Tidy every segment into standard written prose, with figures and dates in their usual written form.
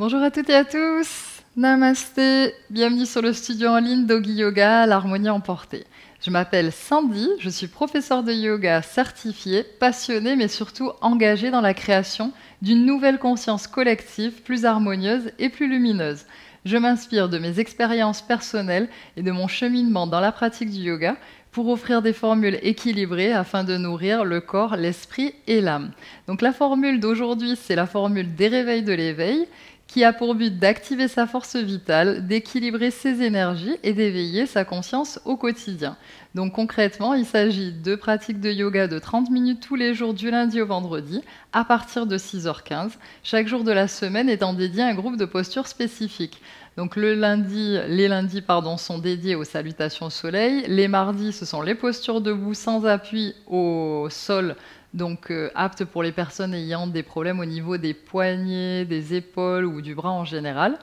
Bonjour à toutes et à tous. Namasté. Bienvenue sur le studio en ligne Doggy Yoga, l'harmonie emportée. Je m'appelle Sandy, je suis professeure de yoga certifiée, passionnée mais surtout engagée dans la création d'une nouvelle conscience collective plus harmonieuse et plus lumineuse. Je m'inspire de mes expériences personnelles et de mon cheminement dans la pratique du yoga pour offrir des formules équilibrées afin de nourrir le corps, l'esprit et l'âme. Donc la formule d'aujourd'hui, c'est la formule des réveils de l'éveil, qui a pour but d'activer sa force vitale, d'équilibrer ses énergies et d'éveiller sa conscience au quotidien. Donc concrètement, il s'agit de pratiques de yoga de 30 minutes tous les jours du lundi au vendredi à partir de 6h15, chaque jour de la semaine étant dédié à un groupe de postures spécifiques. Donc les lundis sont dédiés aux salutations au soleil, les mardis ce sont les postures debout sans appui au sol, donc apte pour les personnes ayant des problèmes au niveau des poignets, des épaules ou du bras en général.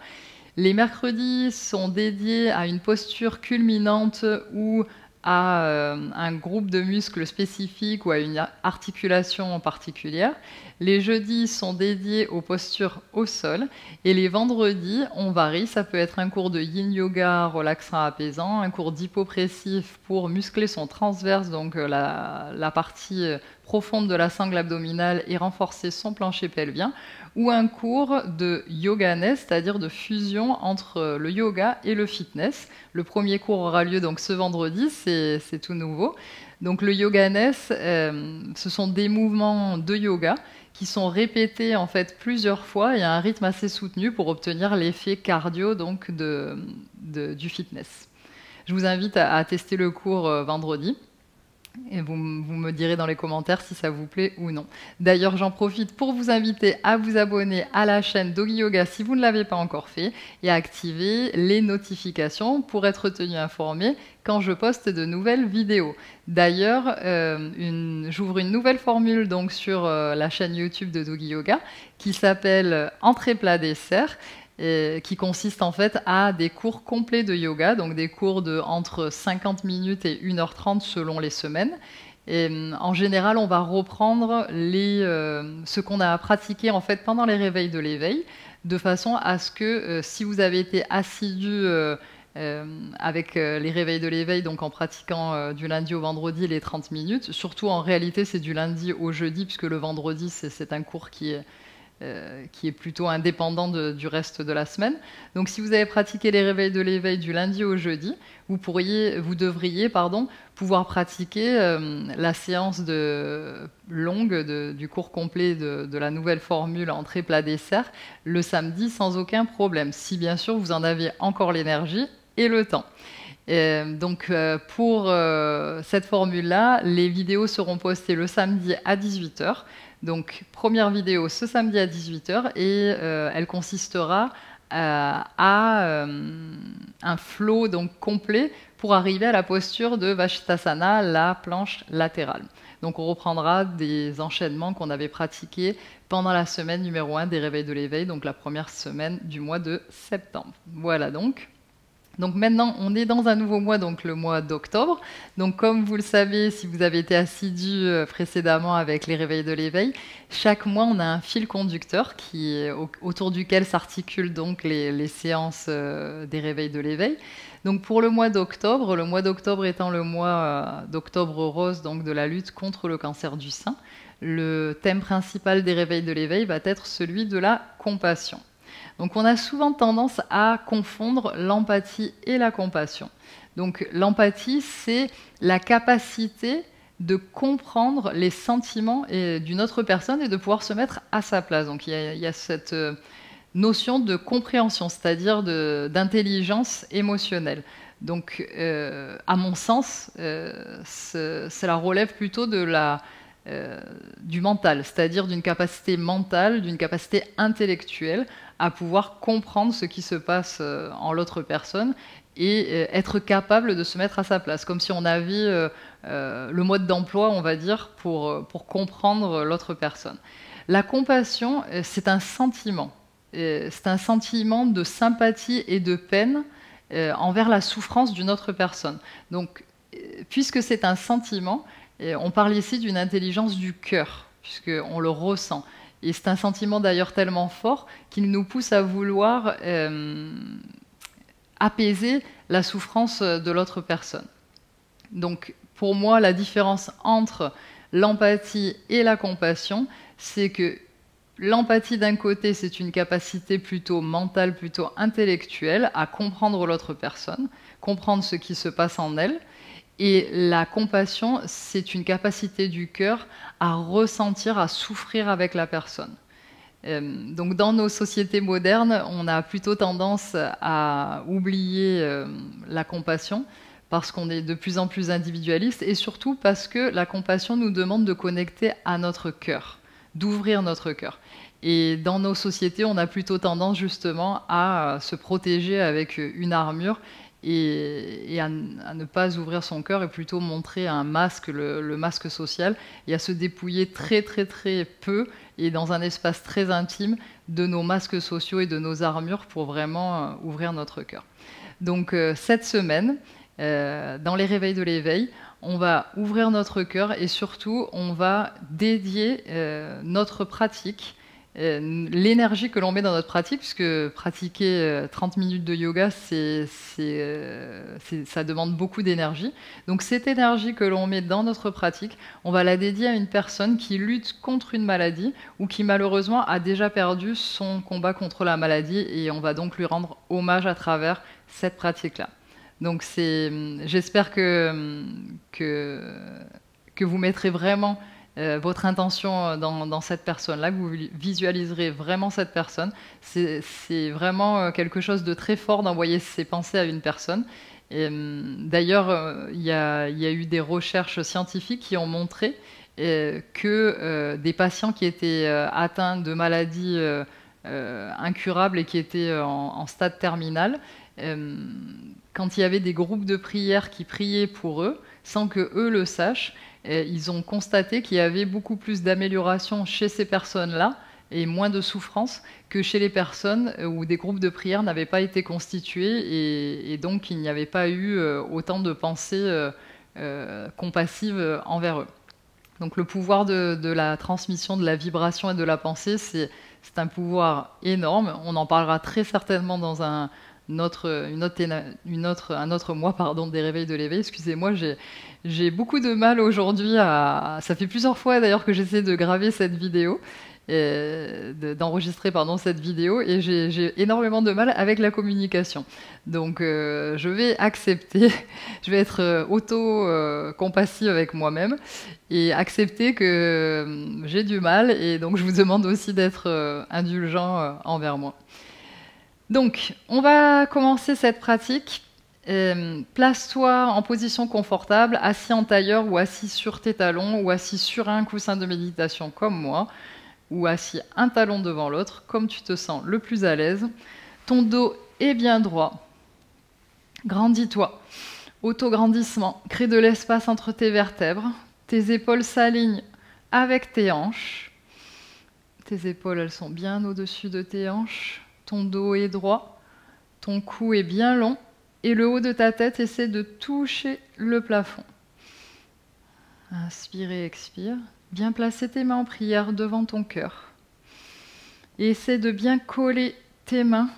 Les mercredis sont dédiés à une posture culminante ou à un groupe de muscles spécifique ou à une articulation en particulière. Les jeudis sont dédiés aux postures au sol et les vendredis, on varie. Ça peut être un cours de yin yoga relaxant apaisant, un cours d'hypopressif pour muscler son transverse, donc la partie profonde de la sangle abdominale et renforcer son plancher pelvien, ou un cours de yoganess, c'est-à-dire de fusion entre le yoga et le fitness. Le premier cours aura lieu donc ce vendredi, c'est tout nouveau. Donc le yoganess, ce sont des mouvements de yoga qui sont répétés en fait plusieurs fois et à un rythme assez soutenu pour obtenir l'effet cardio donc du fitness. Je vous invite à tester le cours vendredi. Et vous me direz dans les commentaires si ça vous plaît ou non. D'ailleurs, j'en profite pour vous inviter à vous abonner à la chaîne Doggy Yoga si vous ne l'avez pas encore fait et à activer les notifications pour être tenu informé quand je poste de nouvelles vidéos. D'ailleurs, j'ouvre une nouvelle formule donc sur la chaîne YouTube de Doggy Yoga qui s'appelle Entrée plat dessert, qui consiste en fait à des cours complets de yoga, donc des cours de entre 50 minutes et 1h30 selon les semaines. Et en général, on va reprendre ce qu'on a pratiqué en fait pendant les réveils de l'éveil, de façon à ce que si vous avez été assidu avec les réveils de l'éveil, donc en pratiquant du lundi au vendredi les 30 minutes, surtout en réalité c'est du lundi au jeudi, puisque le vendredi c'est un cours qui est plutôt indépendant du reste de la semaine. Donc si vous avez pratiqué les réveils de l'éveil du lundi au jeudi, vous devriez pouvoir pratiquer la séance longue du cours complet de la nouvelle formule entrée plat dessert le samedi sans aucun problème, si bien sûr vous en avez encore l'énergie et le temps. Donc pour cette formule-là, les vidéos seront postées le samedi à 18h. Donc, première vidéo ce samedi à 18h et elle consistera à un flow donc complet pour arriver à la posture de Vashisthasana, la planche latérale. Donc, on reprendra des enchaînements qu'on avait pratiqués pendant la semaine numéro 1 des réveils de l'éveil, donc la première semaine du mois de septembre. Voilà donc. Donc maintenant, on est dans un nouveau mois, donc le mois d'octobre. Donc comme vous le savez, si vous avez été assidu précédemment avec les réveils de l'éveil, chaque mois, on a un fil conducteur autour duquel s'articulent donc les séances des réveils de l'éveil. Donc pour le mois d'octobre étant le mois d'octobre rose, donc de la lutte contre le cancer du sein, le thème principal des réveils de l'éveil va être celui de la compassion. Donc on a souvent tendance à confondre l'empathie et la compassion. Donc l'empathie, c'est la capacité de comprendre les sentiments d'une autre personne et de pouvoir se mettre à sa place. Donc il y a cette notion de compréhension, c'est-à-dire d'intelligence émotionnelle. Donc à mon sens, cela relève plutôt du mental, c'est-à-dire d'une capacité mentale, d'une capacité intellectuelle à pouvoir comprendre ce qui se passe en l'autre personne et être capable de se mettre à sa place, comme si on avait le mode d'emploi, on va dire, pour comprendre l'autre personne. La compassion, c'est un sentiment. C'est un sentiment de sympathie et de peine envers la souffrance d'une autre personne. Donc, puisque c'est un sentiment, on parle ici d'une intelligence du cœur, puisqu'on le ressent. Et c'est un sentiment d'ailleurs tellement fort qu'il nous pousse à vouloir apaiser la souffrance de l'autre personne. Donc pour moi, la différence entre l'empathie et la compassion, c'est que l'empathie d'un côté, c'est une capacité plutôt mentale, plutôt intellectuelle à comprendre l'autre personne, comprendre ce qui se passe en elle. Et la compassion, c'est une capacité du cœur à ressentir, à souffrir avec la personne. Donc dans nos sociétés modernes, on a plutôt tendance à oublier la compassion parce qu'on est de plus en plus individualiste et surtout parce que la compassion nous demande de connecter à notre cœur, d'ouvrir notre cœur. Et dans nos sociétés, on a plutôt tendance justement à se protéger avec une armure et à ne pas ouvrir son cœur et plutôt montrer un masque, le masque social, et à se dépouiller très très très peu et dans un espace très intime de nos masques sociaux et de nos armures pour vraiment ouvrir notre cœur. Donc cette semaine, dans les réveils de l'éveil, on va ouvrir notre cœur et surtout on va dédier notre pratique, l'énergie que l'on met dans notre pratique, puisque pratiquer 30 minutes de yoga, ça demande beaucoup d'énergie. Donc cette énergie que l'on met dans notre pratique, on va la dédier à une personne qui lutte contre une maladie ou qui malheureusement a déjà perdu son combat contre la maladie, et on va donc lui rendre hommage à travers cette pratique-là. Donc j'espère que vous mettrez vraiment votre intention dans cette personne-là, que vous visualiserez vraiment cette personne. C'est vraiment quelque chose de très fort d'envoyer ses pensées à une personne. D'ailleurs, il y a eu des recherches scientifiques qui ont montré que des patients qui étaient atteints de maladies incurables et qui étaient en stade terminal, quand il y avait des groupes de prière qui priaient pour eux, sans que eux le sachent, ils ont constaté qu'il y avait beaucoup plus d'amélioration chez ces personnes-là et moins de souffrance que chez les personnes où des groupes de prière n'avaient pas été constitués, et donc il n'y avait pas eu autant de pensées compassives envers eux. Donc le pouvoir de la transmission de la vibration et de la pensée, c'est un pouvoir énorme. On en parlera très certainement dans un autre mois des réveils de l'éveil. Excusez-moi, j'ai beaucoup de mal aujourd'hui ça fait plusieurs fois d'ailleurs que j'essaie de graver cette vidéo, d'enregistrer cette vidéo, et j'ai énormément de mal avec la communication. Donc je vais accepter, je vais être auto-compassive avec moi-même et accepter que j'ai du mal, et donc je vous demande aussi d'être indulgent envers moi. Donc, on va commencer cette pratique. Place-toi en position confortable, assis en tailleur ou assis sur tes talons ou assis sur un coussin de méditation comme moi, ou assis un talon devant l'autre, comme tu te sens le plus à l'aise. Ton dos est bien droit. Grandis-toi. Autograndissement. Crée de l'espace entre tes vertèbres. Tes épaules s'alignent avec tes hanches. Tes épaules, elles sont bien au-dessus de tes hanches. Ton dos est droit, ton cou est bien long, et le haut de ta tête essaie de toucher le plafond. Inspire et expire. Bien placer tes mains en prière devant ton cœur. Et essaie de bien coller tes mains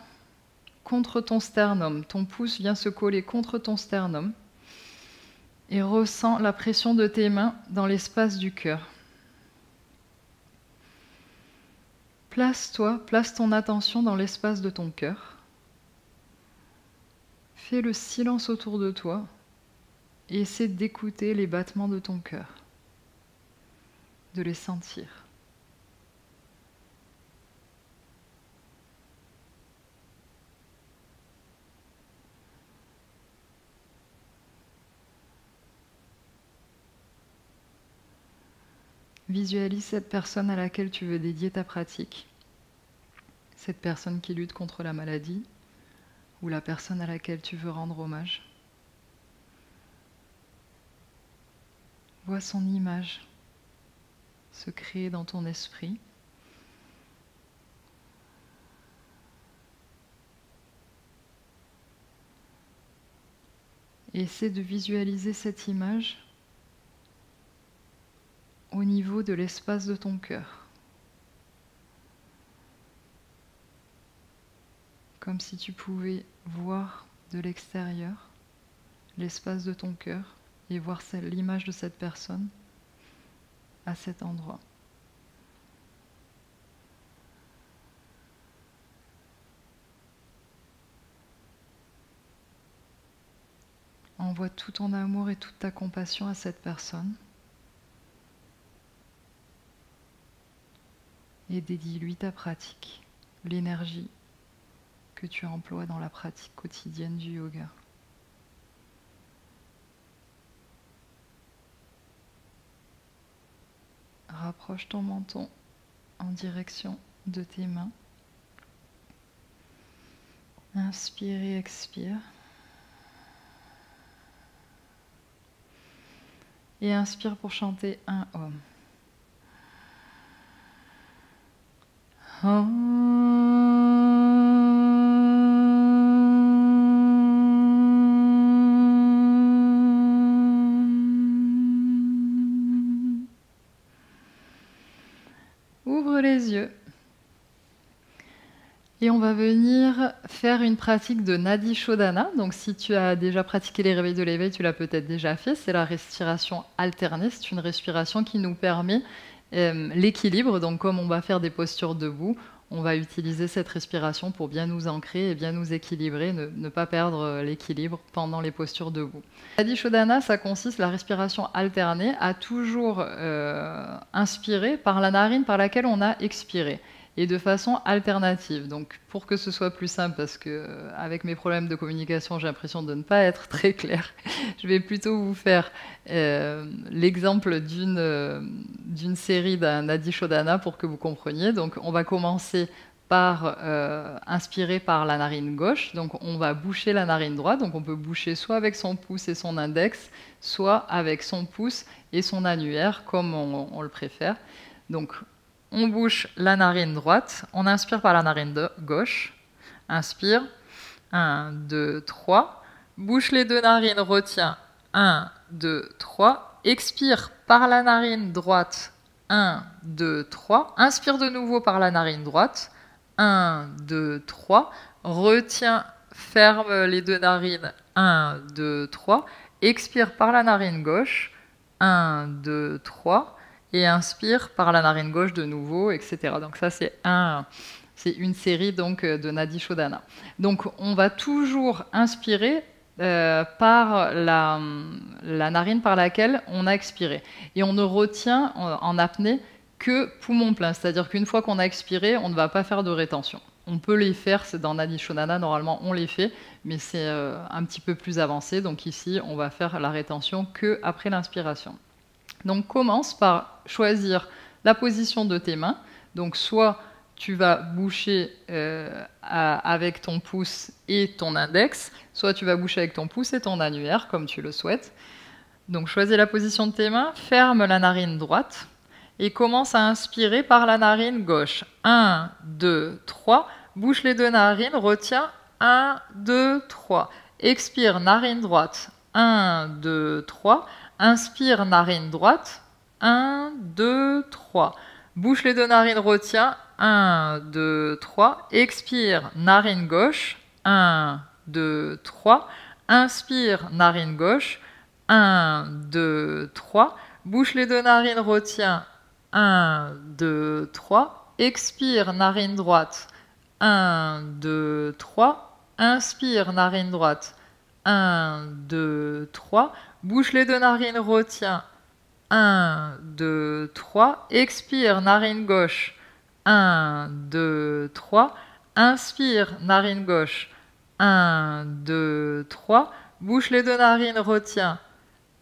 contre ton sternum. Ton pouce vient se coller contre ton sternum. Et ressens la pression de tes mains dans l'espace du cœur. Place ton attention dans l'espace de ton cœur. Fais le silence autour de toi et essaie d'écouter les battements de ton cœur, de les sentir. Visualise cette personne à laquelle tu veux dédier ta pratique, cette personne qui lutte contre la maladie ou la personne à laquelle tu veux rendre hommage. Vois son image se créer dans ton esprit. Et essaie de visualiser cette image au niveau de l'espace de ton cœur. comme si tu pouvais voir de l'extérieur l'espace de ton cœur et voir l'image de cette personne à cet endroit. Envoie tout ton amour et toute ta compassion à cette personne et dédie-lui ta pratique, l'énergie que tu emploies dans la pratique quotidienne du yoga. Rapproche ton menton en direction de tes mains. Inspire et expire. Et inspire pour chanter un Om. Ouvre les yeux. Et on va venir faire une pratique de Nadi Shodhana. Donc si tu as déjà pratiqué les réveils de l'éveil, tu l'as peut-être déjà fait. C'est la respiration alternée. C'est une respiration qui nous permet l'équilibre. Donc comme on va faire des postures debout, on va utiliser cette respiration pour bien nous ancrer et bien nous équilibrer, ne pas perdre l'équilibre pendant les postures debout. Nadi Shodhana, ça consiste, la respiration alternée, à toujours inspirer par la narine par laquelle on a expiré. Et de façon alternative. Donc, pour que ce soit plus simple, parce que avec mes problèmes de communication, j'ai l'impression de ne pas être très claire, je vais plutôt vous faire l'exemple d'une série d'un Nadi Shodhana pour que vous compreniez. Donc, on va commencer par inspirer par la narine gauche. Donc, on va boucher la narine droite. Donc, on peut boucher soit avec son pouce et son index, soit avec son pouce et son annulaire, comme on le préfère. Donc, on bouche la narine droite, on inspire par la narine gauche, inspire, 1, 2, 3, bouche les deux narines, retiens, 1, 2, 3, expire par la narine droite, 1, 2, 3, inspire de nouveau par la narine droite, 1, 2, 3, retiens, ferme les deux narines, 1, 2, 3, expire par la narine gauche, 1, 2, 3, et inspire par la narine gauche de nouveau, etc. Donc ça, c'est une série donc, de Nadi Shodhana. Donc on va toujours inspirer par la narine par laquelle on a expiré. Et on ne retient en apnée que poumon plein. C'est-à-dire qu'une fois qu'on a expiré, on ne va pas faire de rétention. On peut les faire, c'est dans Nadi Shodhana, normalement on les fait, mais c'est un petit peu plus avancé. Donc ici, on va faire la rétention qu'après l'inspiration. Donc commence par choisir la position de tes mains. Donc soit tu vas boucher avec ton pouce et ton index, soit tu vas boucher avec ton pouce et ton annulaire, comme tu le souhaites. Donc choisis la position de tes mains, ferme la narine droite et commence à inspirer par la narine gauche. 1, 2, 3, bouche les deux narines, retiens, 1, 2, 3. Expire, narine droite, 1, 2, 3. Inspire, narine droite, 1, 2, 3. Bouche les deux narines, retiens, 1, 2, 3. Expire, narine gauche, 1, 2, 3. Inspire, narine gauche, 1, 2, 3. Bouche les deux narines, retiens, 1, 2, 3. Expire, narine droite, 1, 2, 3. Inspire, narine droite, 1, 2, 3. Bouche les deux narines, retiens, 1, 2, 3. Expire, narine gauche, 1, 2, 3. Inspire, narine gauche, 1, 2, 3. Bouche les deux narines, retiens,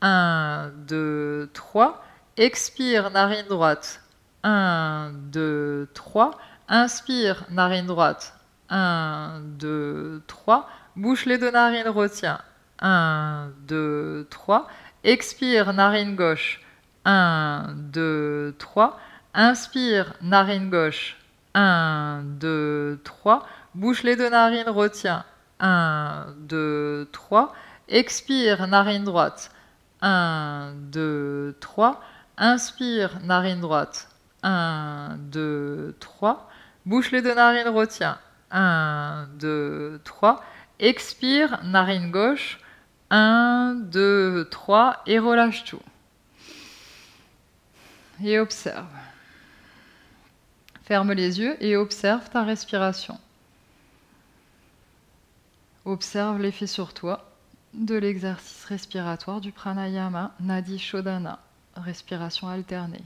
1, 2, 3. Expire, narine droite, 1, 2, 3. Inspire, narine droite, 1, 2, 3. Bouche les deux narines, retiens, 1, 2, 3. Expire, narine gauche, 1, 2, 3. Inspire, narine gauche, 1, 2, 3. Bouche les deux narines, retiens, 1, 2, 3. Expire, narine droite, 1, 2, 3. Inspire, narine droite, 1, 2, 3. Bouche les deux narines, retiens, 1, 2, 3. Expire, narine gauche. 1, 2, 3. Et relâche tout. Et observe. Ferme les yeux et observe ta respiration. Observe l'effet sur toi de l'exercice respiratoire du pranayama Nadi Shodhana, respiration alternée.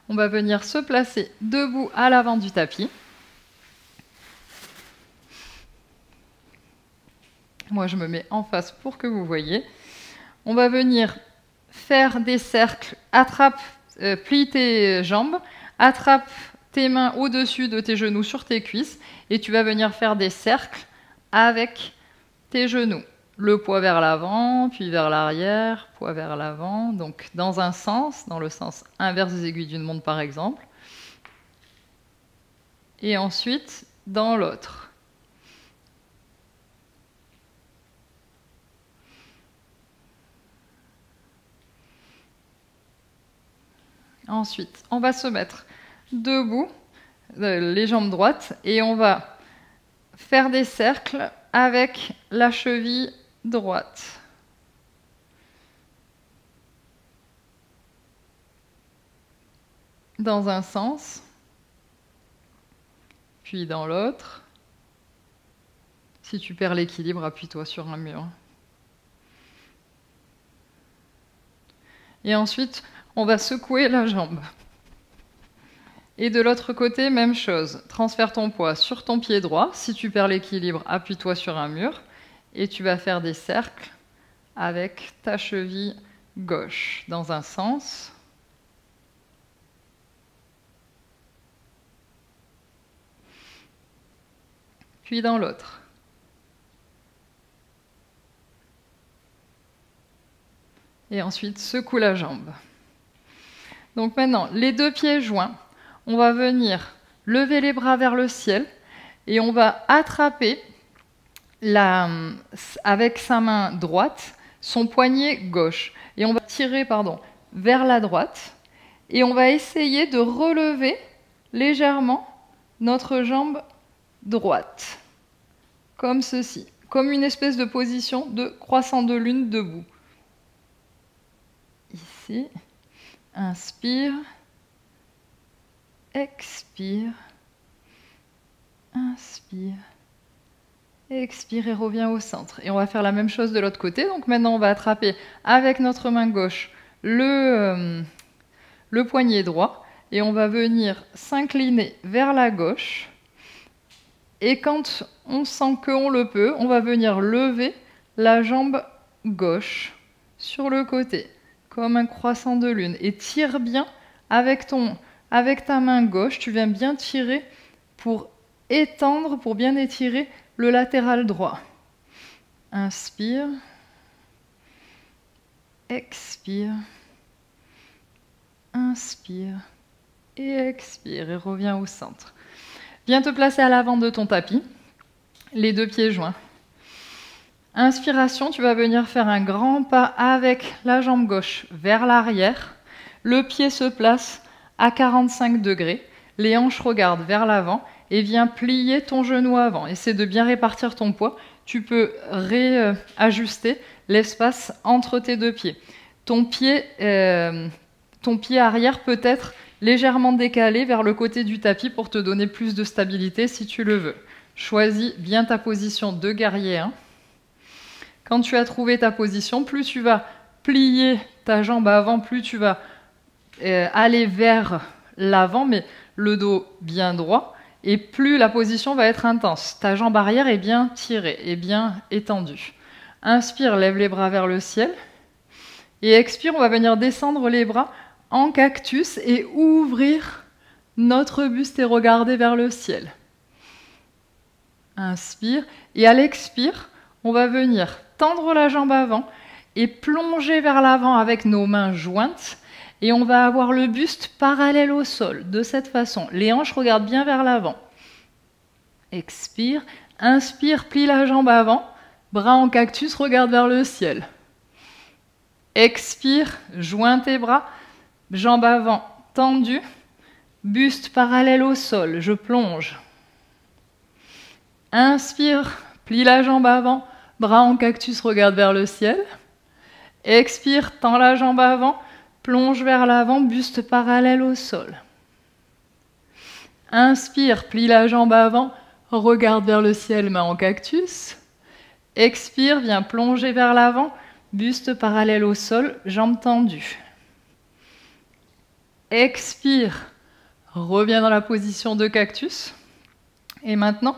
On va venir se placer debout à l'avant du tapis. Moi, je me mets en face pour que vous voyez. On va venir faire des cercles. Plie tes jambes, attrape tes mains au-dessus de tes genoux sur tes cuisses et tu vas venir faire des cercles avec tes genoux. Le poids vers l'avant, puis vers l'arrière, poids vers l'avant. Donc dans un sens, dans le sens inverse des aiguilles d'une montre par exemple. Et ensuite dans l'autre. Ensuite, on va se mettre debout, les jambes droites, et on va faire des cercles avec la cheville droite. Dans un sens, puis dans l'autre. Si tu perds l'équilibre, appuie-toi sur un mur. Et ensuite, on va secouer la jambe. Et de l'autre côté, même chose. Transfère ton poids sur ton pied droit. Si tu perds l'équilibre, appuie-toi sur un mur. Et tu vas faire des cercles avec ta cheville gauche. Dans un sens. Puis dans l'autre. Et ensuite, secoue la jambe. Donc maintenant, les deux pieds joints, on va venir lever les bras vers le ciel et on va attraper avec sa main droite son poignet gauche. Et on va tirer vers la droite et on va essayer de relever légèrement notre jambe droite, comme ceci, comme une espèce de position de croissant de lune debout. Ici. Inspire, expire, inspire, expire et reviens au centre. Et on va faire la même chose de l'autre côté. Donc maintenant, on va attraper avec notre main gauche le poignet droit et on va venir s'incliner vers la gauche. Et quand on sent qu'on le peut, on va venir lever la jambe gauche sur le côté, comme un croissant de lune. Et tire bien avec ta main gauche. Tu viens bien tirer pour étendre, pour bien étirer le latéral droit. Inspire. Expire. Inspire. Et expire. Et reviens au centre. Viens te placer à l'avant de ton tapis. Les deux pieds joints. Inspiration, tu vas venir faire un grand pas avec la jambe gauche vers l'arrière. Le pied se place à 45 degrés. Les hanches regardent vers l'avant et viens plier ton genou avant. Essaie de bien répartir ton poids. Tu peux réajuster l'espace entre tes deux pieds. Ton pied arrière peut être légèrement décalé vers le côté du tapis pour te donner plus de stabilité si tu le veux. Choisis bien ta position de guerrier 1. Quand tu as trouvé ta position, plus tu vas plier ta jambe avant, plus tu vas aller vers l'avant, mais le dos bien droit, et plus la position va être intense. Ta jambe arrière est bien tirée, et bien étendue. Inspire, lève les bras vers le ciel. Et expire, on va venir descendre les bras en cactus et ouvrir notre buste et regarder vers le ciel. Inspire, et à l'expire, on va venir tendre la jambe avant et plonger vers l'avant avec nos mains jointes. Et on va avoir le buste parallèle au sol, de cette façon. Les hanches regardent bien vers l'avant. Expire, inspire, plie la jambe avant, bras en cactus, regarde vers le ciel. Expire, joins tes bras, jambe avant tendue, buste parallèle au sol, je plonge. Inspire, plie la jambe avant, bras en cactus, regarde vers le ciel. Expire, tends la jambe avant, plonge vers l'avant, buste parallèle au sol. Inspire, plie la jambe avant, regarde vers le ciel, main en cactus. Expire, viens plonger vers l'avant, buste parallèle au sol, jambes tendues. Expire, reviens dans la position de cactus. Et maintenant,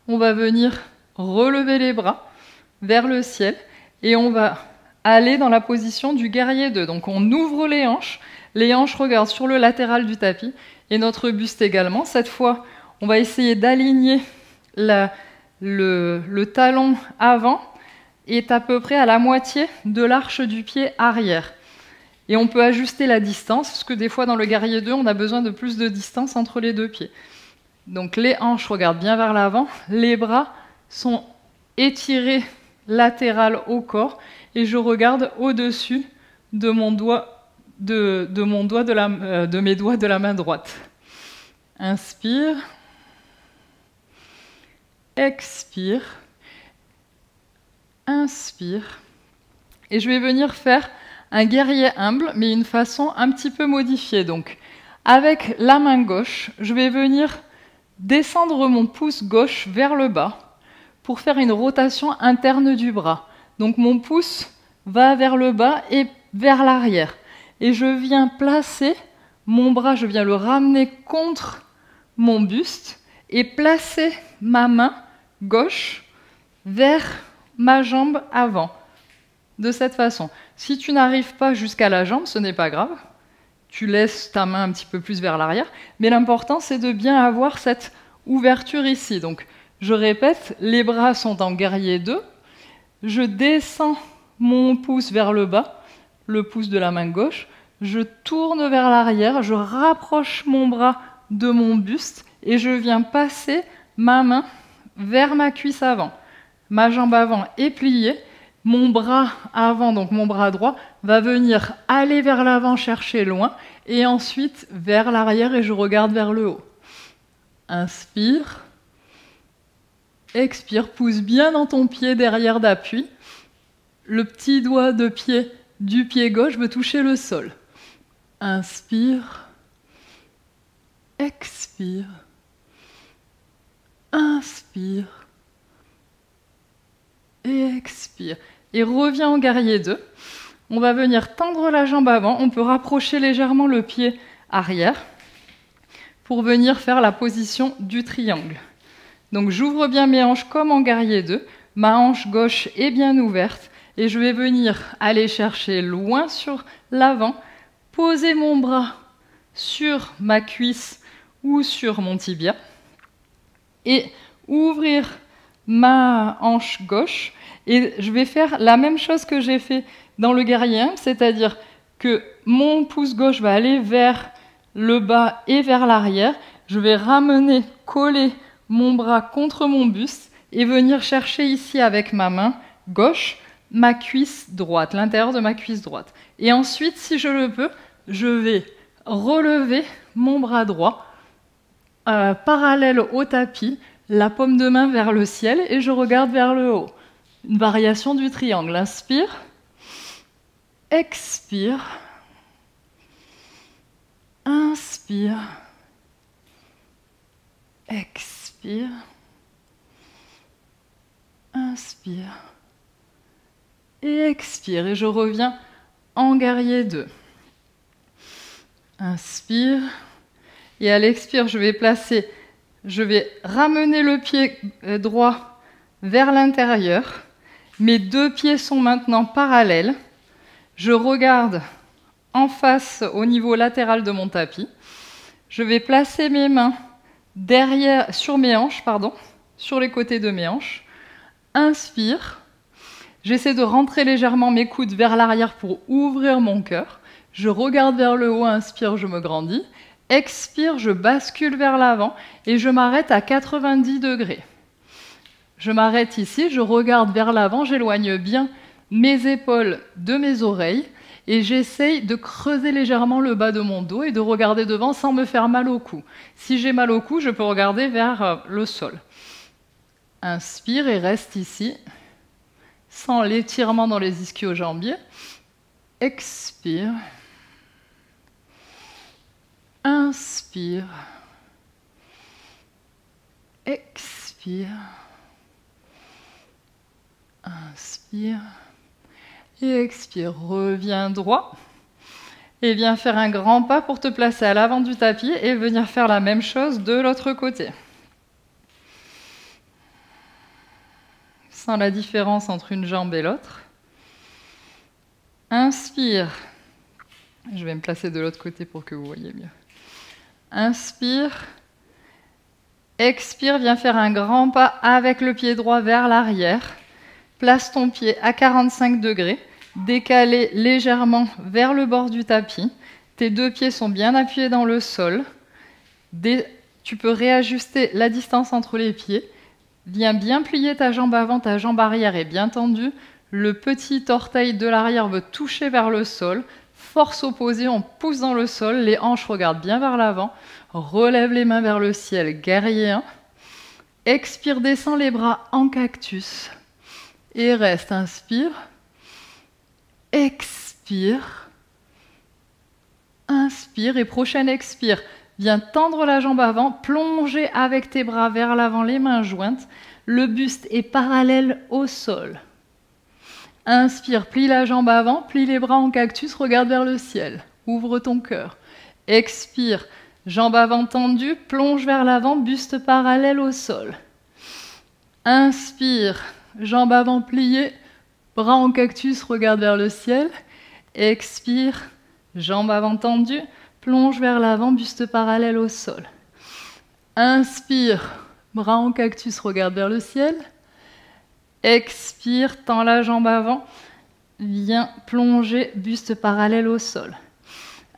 on va venir relever les bras vers le ciel et on va aller dans la position du guerrier 2. Donc on ouvre les hanches regardent sur le latéral du tapis et notre buste également. Cette fois, on va essayer d'aligner le talon avant est à peu près à la moitié de l'arche du pied arrière. Et on peut ajuster la distance, parce que des fois dans le guerrier 2, on a besoin de plus de distance entre les deux pieds. Donc les hanches regardent bien vers l'avant, les bras sont étirés latéral au corps, et je regarde au-dessus de mes doigts de la main droite. Inspire. Expire. Inspire. Et je vais venir faire un guerrier humble, mais une façon un petit peu modifiée. Donc, avec la main gauche, je vais venir descendre mon pouce gauche vers le bas pour faire une rotation interne du bras. Donc, mon pouce va vers le bas et vers l'arrière. Et je viens placer mon bras, je viens le ramener contre mon buste et placer ma main gauche vers ma jambe avant. De cette façon. Si tu n'arrives pas jusqu'à la jambe, ce n'est pas grave. Tu laisses ta main un petit peu plus vers l'arrière. Mais l'important, c'est de bien avoir cette ouverture ici. Donc, je répète, les bras sont en guerrier 2. Je descends mon pouce vers le bas, le pouce de la main gauche. Je tourne vers l'arrière, je rapproche mon bras de mon buste et je viens passer ma main vers ma cuisse avant. Ma jambe avant est pliée. Mon bras avant, donc mon bras droit, va venir aller vers l'avant, chercher loin, et ensuite vers l'arrière et je regarde vers le haut. Inspire. Expire, pousse bien dans ton pied derrière d'appui. Le petit doigt de pied du pied gauche veut toucher le sol. Inspire. Expire. Inspire. Et expire. Et reviens en guerrier 2. On va venir tendre la jambe avant. On peut rapprocher légèrement le pied arrière pour venir faire la position du triangle. Donc j'ouvre bien mes hanches comme en guerrier 2. Ma hanche gauche est bien ouverte. Et je vais venir aller chercher loin sur l'avant, poser mon bras sur ma cuisse ou sur mon tibia et ouvrir ma hanche gauche. Et je vais faire la même chose que j'ai fait dans le guerrier 1, c'est-à-dire que mon pouce gauche va aller vers le bas et vers l'arrière. Je vais ramener, coller mon bras contre mon buste et venir chercher ici avec ma main gauche ma cuisse droite, l'intérieur de ma cuisse droite. Et ensuite, si je le peux, je vais relever mon bras droit parallèle au tapis, la paume de main vers le ciel et je regarde vers le haut. Une variation du triangle. Inspire. Expire. Inspire. Expire. Inspire. Et expire. Et je reviens en guerrier 2. Inspire. Et à l'expire, je vais ramener le pied droit vers l'intérieur. Mes deux pieds sont maintenant parallèles. Je regarde en face au niveau latéral de mon tapis. Je vais placer mes mains sur mes hanches, sur les côtés de mes hanches. Inspire. J'essaie de rentrer légèrement mes coudes vers l'arrière pour ouvrir mon cœur. Je regarde vers le haut, inspire, je me grandis. Expire, je bascule vers l'avant et je m'arrête à 90 degrés. Je m'arrête ici, je regarde vers l'avant, j'éloigne bien mes épaules de mes oreilles Et j'essaye de creuser légèrement le bas de mon dos et de regarder devant sans me faire mal au cou. Si j'ai mal au cou, je peux regarder vers le sol. Inspire et reste ici, sans l'étirement dans les ischio-jambiers. Expire. Inspire. Expire. Inspire. Et expire. Reviens droit. Et viens faire un grand pas pour te placer à l'avant du tapis et venir faire la même chose de l'autre côté. Sans la différence entre une jambe et l'autre. Inspire. Je vais me placer de l'autre côté pour que vous voyez mieux. Inspire. Expire, viens faire un grand pas avec le pied droit vers l'arrière. Place ton pied à 45 degrés, décalé légèrement vers le bord du tapis. Tes deux pieds sont bien appuyés dans le sol. Tu peux réajuster la distance entre les pieds. Viens bien plier ta jambe avant, ta jambe arrière est bien tendue. Le petit orteil de l'arrière veut toucher vers le sol. Force opposée, on pousse dans le sol. Les hanches regardent bien vers l'avant. Relève les mains vers le ciel, guerrier 1. Expire, descends les bras en cactus. Et reste, inspire. Expire. Inspire et prochaine expire. Viens tendre la jambe avant, plonger avec tes bras vers l'avant, les mains jointes. Le buste est parallèle au sol. Inspire, plie la jambe avant, plie les bras en cactus, regarde vers le ciel. Ouvre ton cœur. Expire, jambe avant tendue, plonge vers l'avant, buste parallèle au sol. Inspire, jambe avant pliée, bras en cactus, regarde vers le ciel. Expire, jambe avant tendue, plonge vers l'avant, buste parallèle au sol. Inspire, bras en cactus, regarde vers le ciel. Expire, tends la jambe avant, viens plonger, buste parallèle au sol.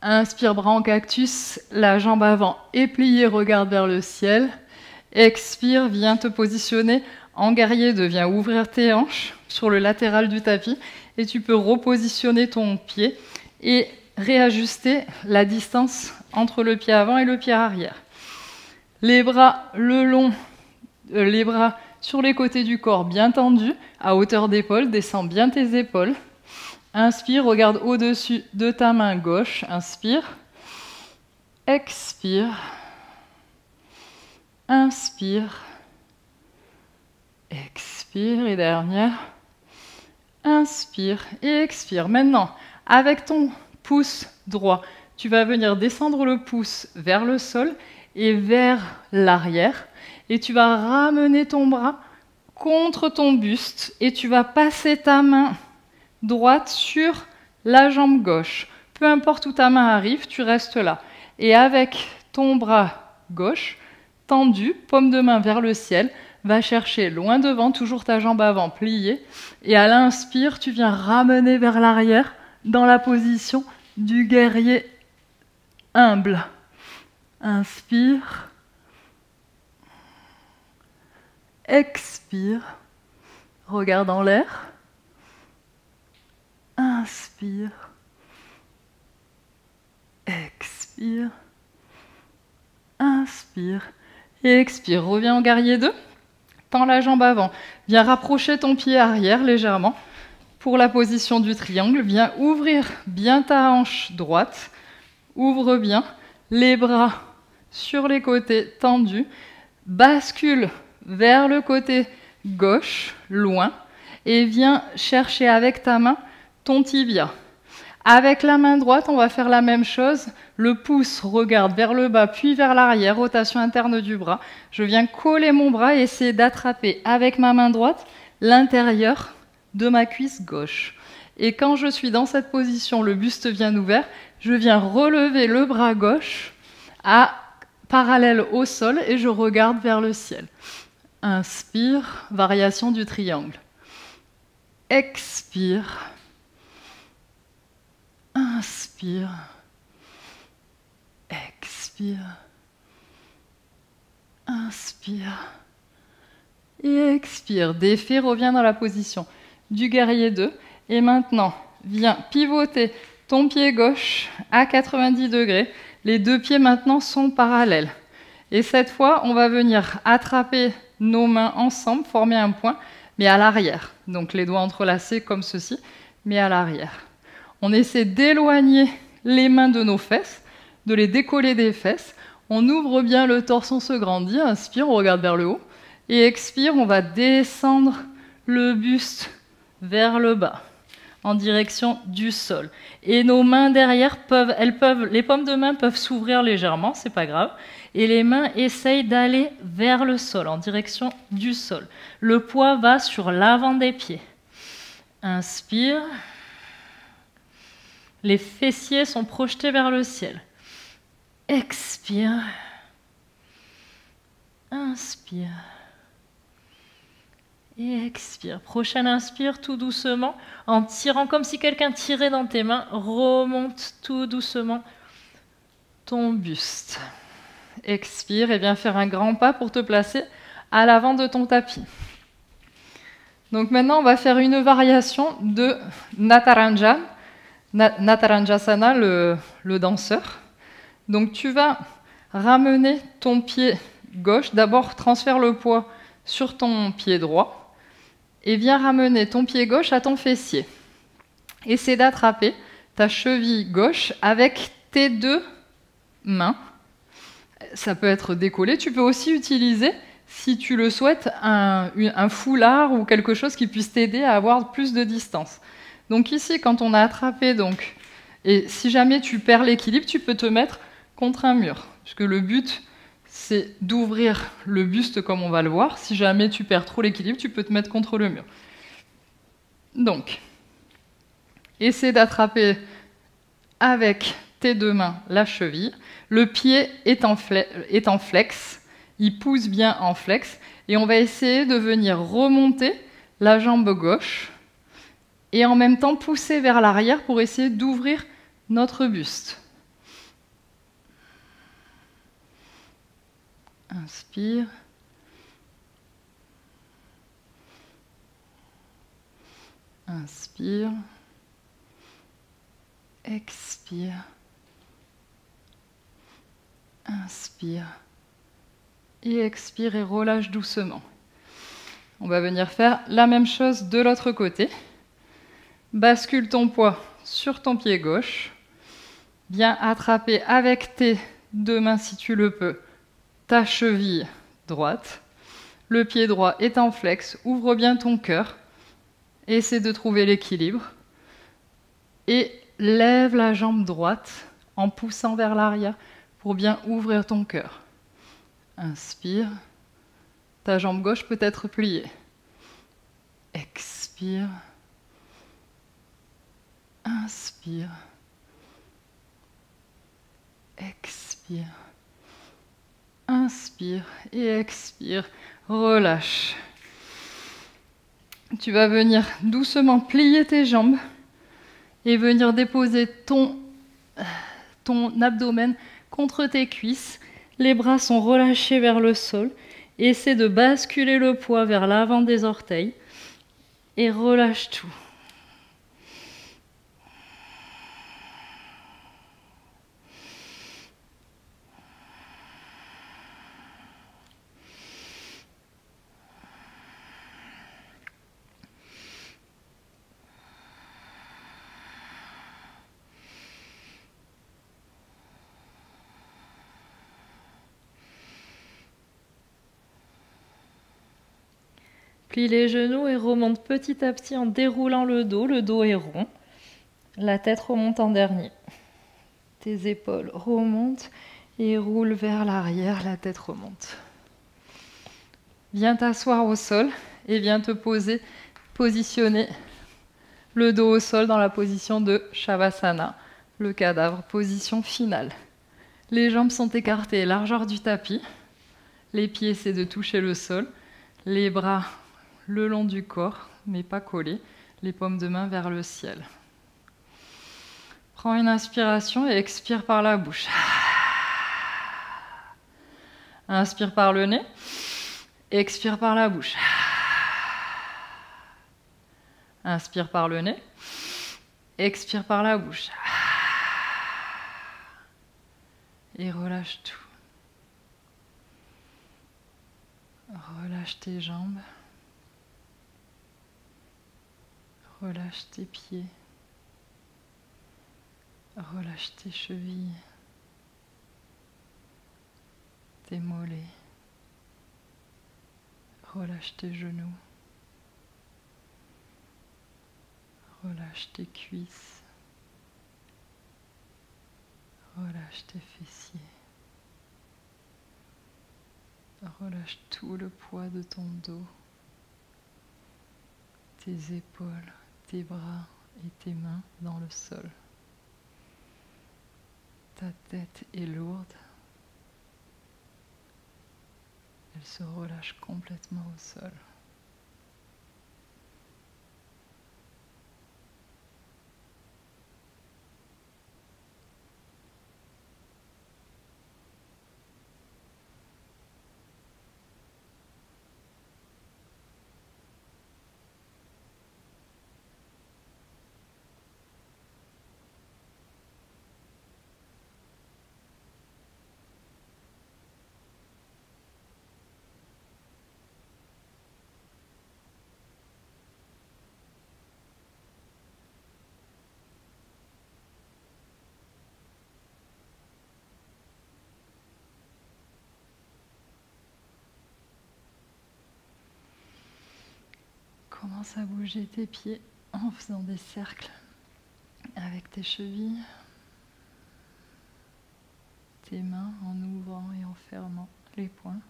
Inspire, bras en cactus, la jambe avant est pliée, regarde vers le ciel. Expire, viens te positionner en guerrier 2, viens ouvrir tes hanches sur le latéral du tapis et tu peux repositionner ton pied et réajuster la distance entre le pied avant et le pied arrière. Les bras le long, les bras sur les côtés du corps bien tendus, à hauteur d'épaule, descends bien tes épaules. Inspire, regarde au-dessus de ta main gauche. Inspire. Expire. Inspire. Expire. Et dernière. Inspire et expire. Maintenant, avec ton pouce droit, tu vas venir descendre le pouce vers le sol et vers l'arrière. Et tu vas ramener ton bras contre ton buste et tu vas passer ta main droite sur la jambe gauche. Peu importe où ta main arrive, tu restes là. Et avec ton bras gauche tendu, paume de main vers le ciel, va chercher loin devant, toujours ta jambe avant pliée. Et à l'inspire, tu viens ramener vers l'arrière dans la position du guerrier humble. Inspire. Expire. Regarde en l'air. Inspire. Expire. Inspire. Et expire. Reviens en guerrier 2. Tends la jambe avant. Viens rapprocher ton pied arrière légèrement pour la position du triangle. Viens ouvrir bien ta hanche droite. Ouvre bien. Les bras sur les côtés tendus. Bascule vers le côté gauche, loin. Et viens chercher avec ta main ton tibia. Avec la main droite, on va faire la même chose. Le pouce regarde vers le bas, puis vers l'arrière, rotation interne du bras. Je viens coller mon bras et essayer d'attraper avec ma main droite l'intérieur de ma cuisse gauche. Et quand je suis dans cette position, le buste vient ouvert, je viens relever le bras gauche parallèle au sol et je regarde vers le ciel. Inspire, variation du triangle. Expire. Inspire. Expire. Inspire. Et expire. Défais, reviens dans la position du guerrier 2. Et maintenant, viens pivoter ton pied gauche à 90 degrés. Les deux pieds maintenant sont parallèles. Et cette fois, on va venir attraper nos mains ensemble, former un point, mais à l'arrière. Donc les doigts entrelacés comme ceci, mais à l'arrière. On essaie d'éloigner les mains de nos fesses, de les décoller des fesses. On ouvre bien le torse, on se grandit. Inspire, on regarde vers le haut. Et expire, on va descendre le buste vers le bas, en direction du sol. Et nos mains derrière les paumes de main peuvent s'ouvrir légèrement, c'est pas grave. Et les mains essayent d'aller vers le sol, en direction du sol. Le poids va sur l'avant des pieds. Inspire. Les fessiers sont projetés vers le ciel. Expire. Inspire. Et expire. Prochaine inspire, tout doucement, en tirant comme si quelqu'un tirait dans tes mains. Remonte tout doucement ton buste. Expire et viens faire un grand pas pour te placer à l'avant de ton tapis. Donc maintenant, on va faire une variation de Nataranjasana, le danseur. Donc tu vas ramener ton pied gauche. D'abord, transfère le poids sur ton pied droit et viens ramener ton pied gauche à ton fessier. Essaie d'attraper ta cheville gauche avec tes deux mains. Ça peut être décollé. Tu peux aussi utiliser, si tu le souhaites, un foulard ou quelque chose qui puisse t'aider à avoir plus de distance. Donc ici, quand on a attrapé, et si jamais tu perds l'équilibre, tu peux te mettre contre un mur. Puisque le but, c'est d'ouvrir le buste comme on va le voir. Si jamais tu perds trop l'équilibre, tu peux te mettre contre le mur. Donc, essaie d'attraper avec tes deux mains la cheville. Le pied est en flex, il pousse bien en flex. Et on va essayer de venir remonter la jambe gauche et en même temps pousser vers l'arrière pour essayer d'ouvrir notre buste. Inspire. Inspire. Expire. Inspire. Et expire et relâche doucement. On va venir faire la même chose de l'autre côté. Bascule ton poids sur ton pied gauche. Viens attraper avec tes deux mains, si tu le peux, ta cheville droite. Le pied droit est en flex. Ouvre bien ton cœur. Essaie de trouver l'équilibre. Et lève la jambe droite en poussant vers l'arrière pour bien ouvrir ton cœur. Inspire. Ta jambe gauche peut être pliée. Expire. Inspire. Expire. Inspire et expire. Relâche. Tu vas venir doucement plier tes jambes et venir déposer ton abdomen contre tes cuisses. Les bras sont relâchés vers le sol. Essaie de basculer le poids vers l'avant des orteils et relâche tout. Plie les genoux et remonte petit à petit en déroulant le dos. Le dos est rond. La tête remonte en dernier. Tes épaules remontent et roulent vers l'arrière. La tête remonte. Viens t'asseoir au sol et viens te positionner le dos au sol dans la position de Shavasana, le cadavre, position finale. Les jambes sont écartées, largeur du tapis. Les pieds essaient de toucher le sol. Les bras le long du corps, mais pas collés. Les paumes de main vers le ciel. Prends une inspiration et expire par la bouche. Inspire par le nez. Expire par la bouche. Inspire par le nez. Expire par la bouche. Et relâche tout. Relâche tes jambes. Relâche tes pieds. Relâche tes chevilles. Tes mollets. Relâche tes genoux. Relâche tes cuisses. Relâche tes fessiers. Relâche tout le poids de ton dos, tes épaules, tes bras et tes mains dans le sol. Ta tête est lourde. Elle se relâche complètement au sol. Commence à bouger tes pieds en faisant des cercles avec tes chevilles, tes mains en ouvrant et en fermant les poings.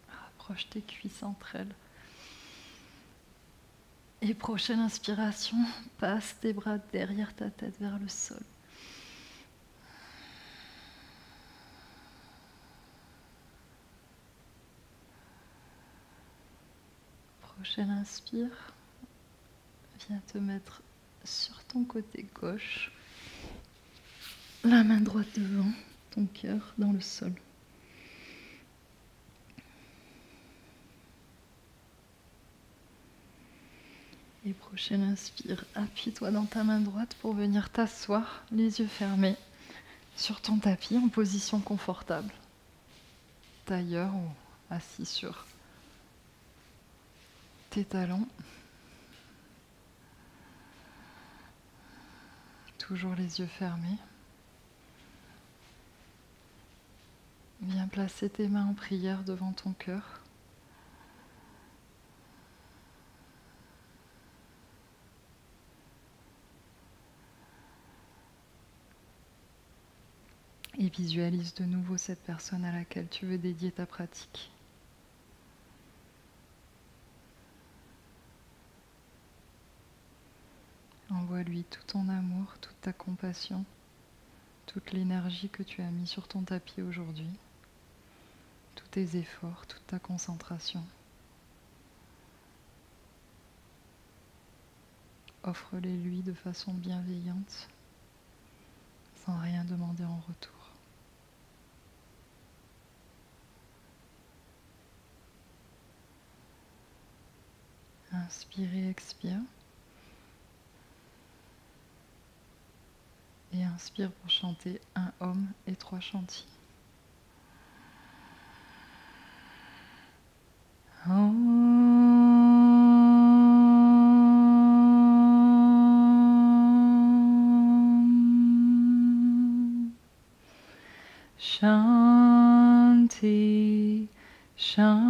Rapproche tes cuisses entre elles. Et prochaine inspiration, passe tes bras derrière ta tête vers le sol. Prochaine inspire, viens te mettre sur ton côté gauche, la main droite devant ton cœur dans le sol. Et prochaine inspire, appuie-toi dans ta main droite pour venir t'asseoir, les yeux fermés, sur ton tapis en position confortable, tailleur ou assis sur tes talons. Toujours les yeux fermés. Viens placer tes mains en prière devant ton cœur. Et visualise de nouveau cette personne à laquelle tu veux dédier ta pratique. Envoie-lui tout ton amour, toute ta compassion, toute l'énergie que tu as mis sur ton tapis aujourd'hui, tous tes efforts, toute ta concentration. Offre-les lui de façon bienveillante, sans rien demander en retour. Inspire et expire. Et inspire pour chanter un Om et 3 chantis. Om. Shanti, Shanti,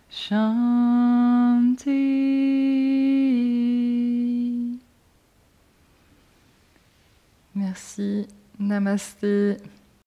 Shanti. Merci. Namasté.